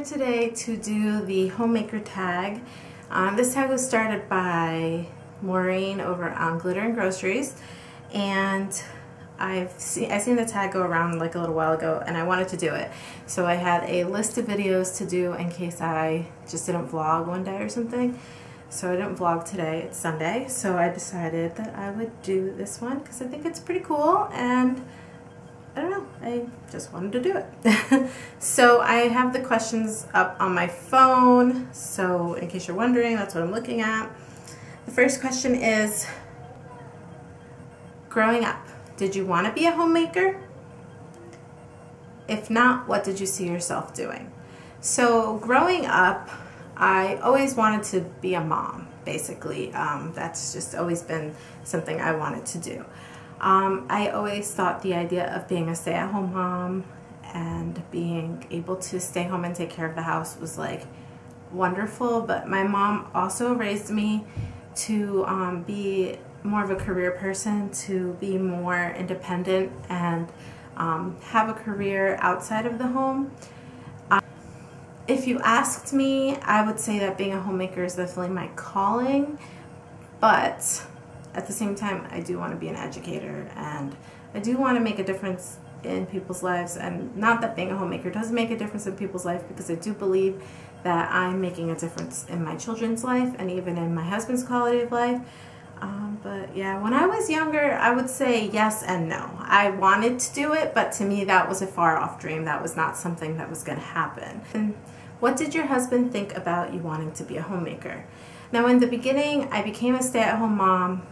here today to do the Homemaker Tag. This tag was started by Maureen over on Glitter and Groceries, and I seen the tag go around like a little while ago and I wanted to do it. So I had a list of videos to do in case I just didn't vlog one day or something. So I didn't vlog today, it's Sunday, so I decided that I would do this one because I think it's pretty cool and I don't know, I just wanted to do it. So I have the questions up on my phone, so in case you're wondering, that's what I'm looking at. The first question is, growing up, did you want to be a homemaker? If not, what did you see yourself doing? So growing up, I always wanted to be a mom, basically. That's just always been something I wanted to do. I always thought the idea of being a stay-at-home mom and being able to stay home and take care of the house was like wonderful, but my mom also raised me to be more of a career person, to be more independent and have a career outside of the home. If you asked me, I would say that being a homemaker is definitely my calling, but at the same time, I do want to be an educator and I do want to make a difference in people's lives. And not that being a homemaker doesn't make a difference in people's life, because I do believe that I'm making a difference in my children's life and even in my husband's quality of life. But yeah, when I was younger, I would say yes and no. I wanted to do it, but to me that was a far off dream. That was not something that was going to happen. And what did your husband think about you wanting to be a homemaker? Now, in the beginning, I became a stay-at-home mom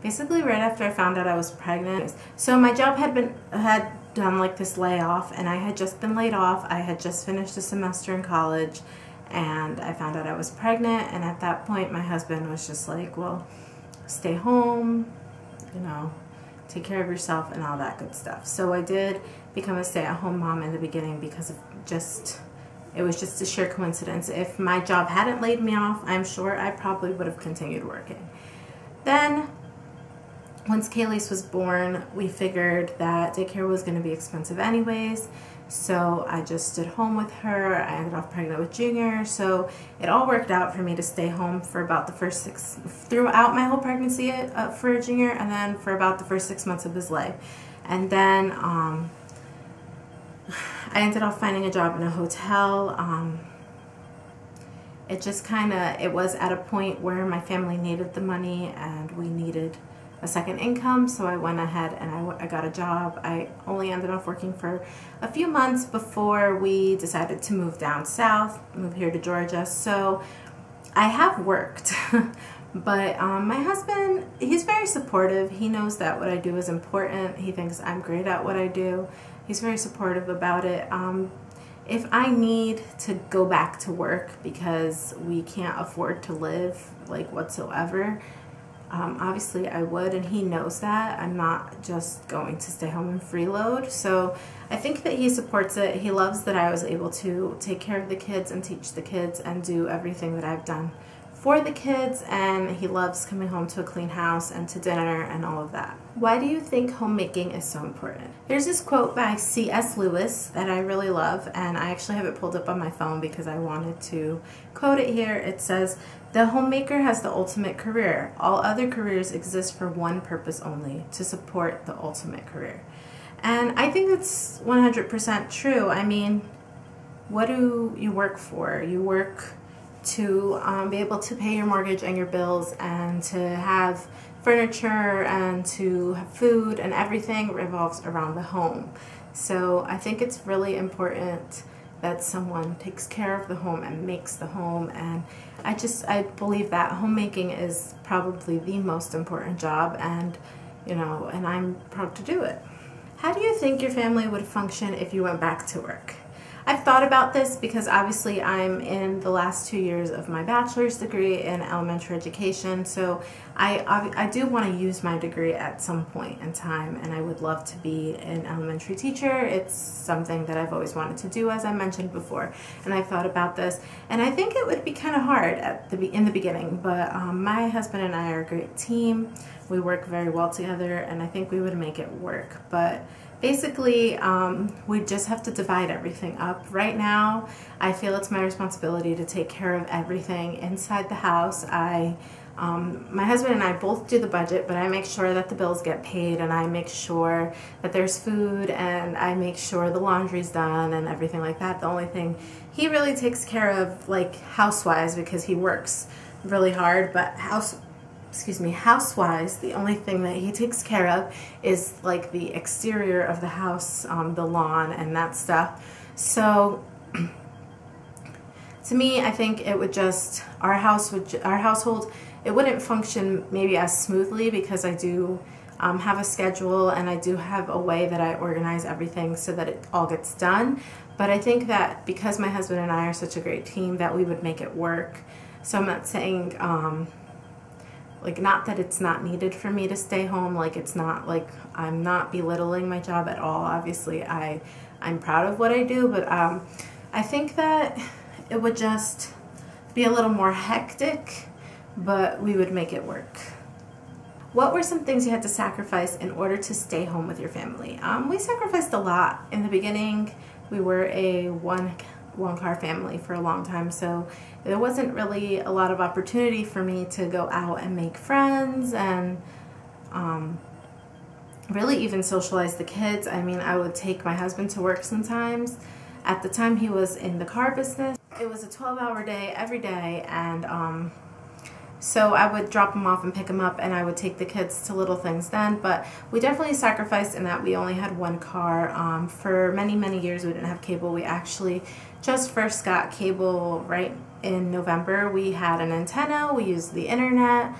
basically right after I found out I was pregnant. So my job had done like this layoff, and I had just been laid off. I had just finished a semester in college, and I found out I was pregnant, and at that point my husband was just like, well, stay home, you know, take care of yourself and all that good stuff. So I did become a stay-at-home mom in the beginning because of it was just a sheer coincidence. If my job hadn't laid me off, I'm sure I probably would have continued working. Then, once Keillisse was born, we figured that daycare was going to be expensive anyways, so I just stood home with her. I ended up pregnant with Junior, so it all worked out for me to stay home for about the first throughout my whole pregnancy for Junior, and then for about the first 6 months of his life. And then I ended up finding a job in a hotel. It just it was at a point where my family needed the money and we needed a second income, so I went ahead and I got a job. I only ended up working for a few months before we decided to move down south, move here to Georgia. So I have worked, but my husband, he's very supportive. He knows that what I do is important. He thinks I'm great at what I do. He's very supportive about it. If I need to go back to work because we can't afford to live like whatsoever, obviously I would, and he knows that. I'm not just going to stay home and freeload. So I think that he supports it. He loves that I was able to take care of the kids and teach the kids and do everything that I've done for the kids, and he loves coming home to a clean house and to dinner and all of that. Why do you think homemaking is so important? There's this quote by C.S. Lewis that I really love, and I actually have it pulled up on my phone because I wanted to quote it here. It says, "The homemaker has the ultimate career. All other careers exist for one purpose only, to support the ultimate career." And I think that's 100% true. I mean, what do you work for? You work to be able to pay your mortgage and your bills and to have furniture and to have food, and everything revolves around the home. So I think it's really important that someone takes care of the home and makes the home, and I believe that homemaking is probably the most important job, and you know, and I'm proud to do it. How do you think your family would function if you went back to work? I've thought about this because obviously I'm in the last 2 years of my bachelor's degree in elementary education, so I do want to use my degree at some point in time, and I would love to be an elementary teacher. It's something that I've always wanted to do, as I mentioned before, and I've thought about this, and I think it would be kind of hard in the beginning, but my husband and I are a great team. We work very well together, and I think we would make it work. But basically, we just have to divide everything up. Right now, I feel it's my responsibility to take care of everything inside the house. My husband and I both do the budget, but I make sure that the bills get paid, and I make sure that there's food, and I make sure the laundry's done and everything like that. The only thing he really takes care of, like house-wise, because he works really hard, but house-wise, the only thing that he takes care of is like the exterior of the house, the lawn and that stuff. So to me, I think it would just, our household, it wouldn't function maybe as smoothly, because I do have a schedule, and I do have a way that I organize everything so that it all gets done. But I think that because my husband and I are such a great team, that we would make it work. So I'm not saying, like, not that it's not needed for me to stay home, like it's not like I'm not belittling my job at all. Obviously I'm proud of what I do, but I think that it would just be a little more hectic, but we would make it work. What were some things you had to sacrifice in order to stay home with your family? We sacrificed a lot. In the beginning, we were a one-car family for a long time, so there wasn't really a lot of opportunity for me to go out and make friends and really even socialize the kids. I mean, I would take my husband to work sometimes. At the time, he was in the car business. It was a 12-hour day every day, and so I would drop him off and pick him up, and I would take the kids to little things then. But we definitely sacrificed in that we only had one car. For many, many years, we didn't have cable. We actually just first got cable right in November. We had an antenna. We used the internet.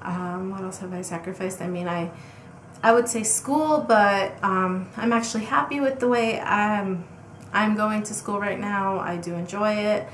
What else have I sacrificed? I mean, I would say school, but I'm actually happy with the way I'm going to school right now. I do enjoy it.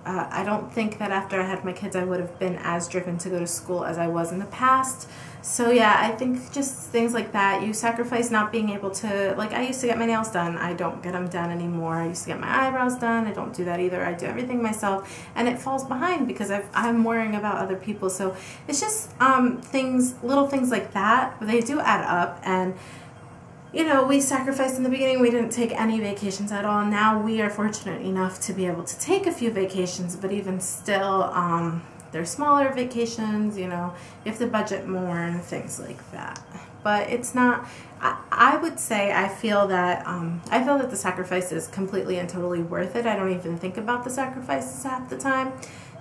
I don't think that after I had my kids I would have been as driven to go to school as I was in the past. So yeah, I think just things like that. You sacrifice not being able to, like, I used to get my nails done. I don't get them done anymore. I used to get my eyebrows done. I don't do that either. I do everything myself, and it falls behind because I'm worrying about other people. So it's just little things like that, but they do add up. And you know, we sacrificed in the beginning. We didn't take any vacations at all. Now we are fortunate enough to be able to take a few vacations, but even still, they're smaller vacations, you know, you have to budget more and things like that. But it's not, I would say I feel that the sacrifice is completely and totally worth it. I don't even think about the sacrifices half the time,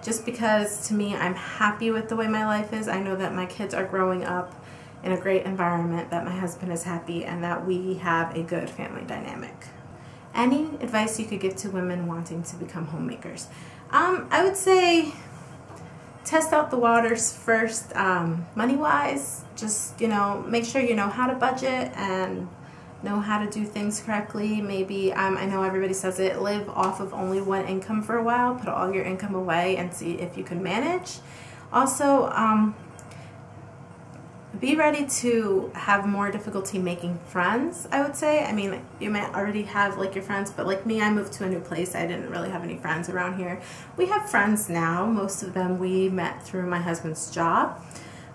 just because to me, I'm happy with the way my life is. I know that my kids are growing up in a great environment, that my husband is happy, and that we have a good family dynamic. Any advice you could give to women wanting to become homemakers? I would say test out the waters first, money-wise. Just, you know, make sure you know how to budget and know how to do things correctly. Maybe, I know everybody says it, live off of only one income for a while, put all your income away and see if you can manage. Also, be ready to have more difficulty making friends, I would say. I mean, you might already have like your friends, but like me, I moved to a new place. I didn't really have any friends around here. We have friends now. Most of them we met through my husband's job.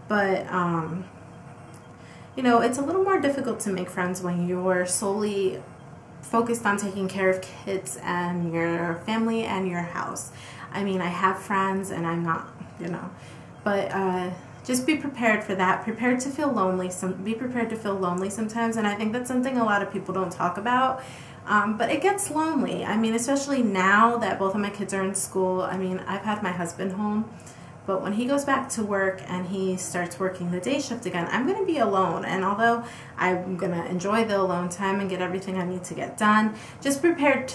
But, you know, it's a little more difficult to make friends when you're solely focused on taking care of kids and your family and your house. I mean, I have friends and I'm not, you know, but, just be prepared for that. Prepared to feel lonely. Be prepared to feel lonely sometimes, and I think that's something a lot of people don't talk about. But it gets lonely. I mean, especially now that both of my kids are in school. I mean, I've had my husband home, but when he goes back to work and he starts working the day shift again, I'm going to be alone. And although I'm going to enjoy the alone time and get everything I need to get done, just be prepared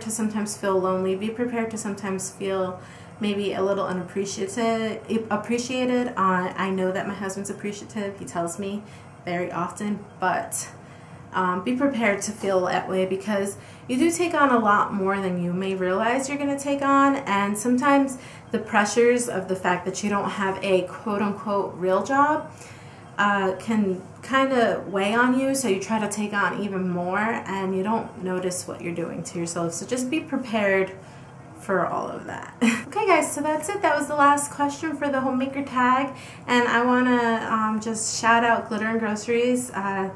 to sometimes feel lonely. Be prepared to sometimes feel maybe a little unappreciated. I know that my husband's appreciative. He tells me very often, but be prepared to feel that way, because you do take on a lot more than you may realize you're going to take on, and sometimes the pressures of the fact that you don't have a quote-unquote real job can kind of weigh on you, so you try to take on even more and you don't notice what you're doing to yourself. So just be prepared for all of that. Okay guys, so that's it. That was the last question for the Homemaker Tag, and I want to just shout out Glitter and Groceries.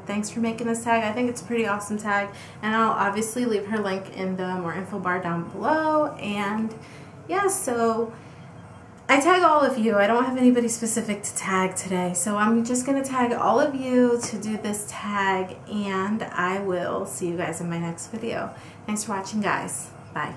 Thanks for making this tag. I think it's a pretty awesome tag, and I'll obviously leave her link in the more info bar down below. And yeah, so I tag all of you. I don't have anybody specific to tag today, so I'm just going to tag all of you to do this tag, and I will see you guys in my next video. Thanks for watching, guys. Bye.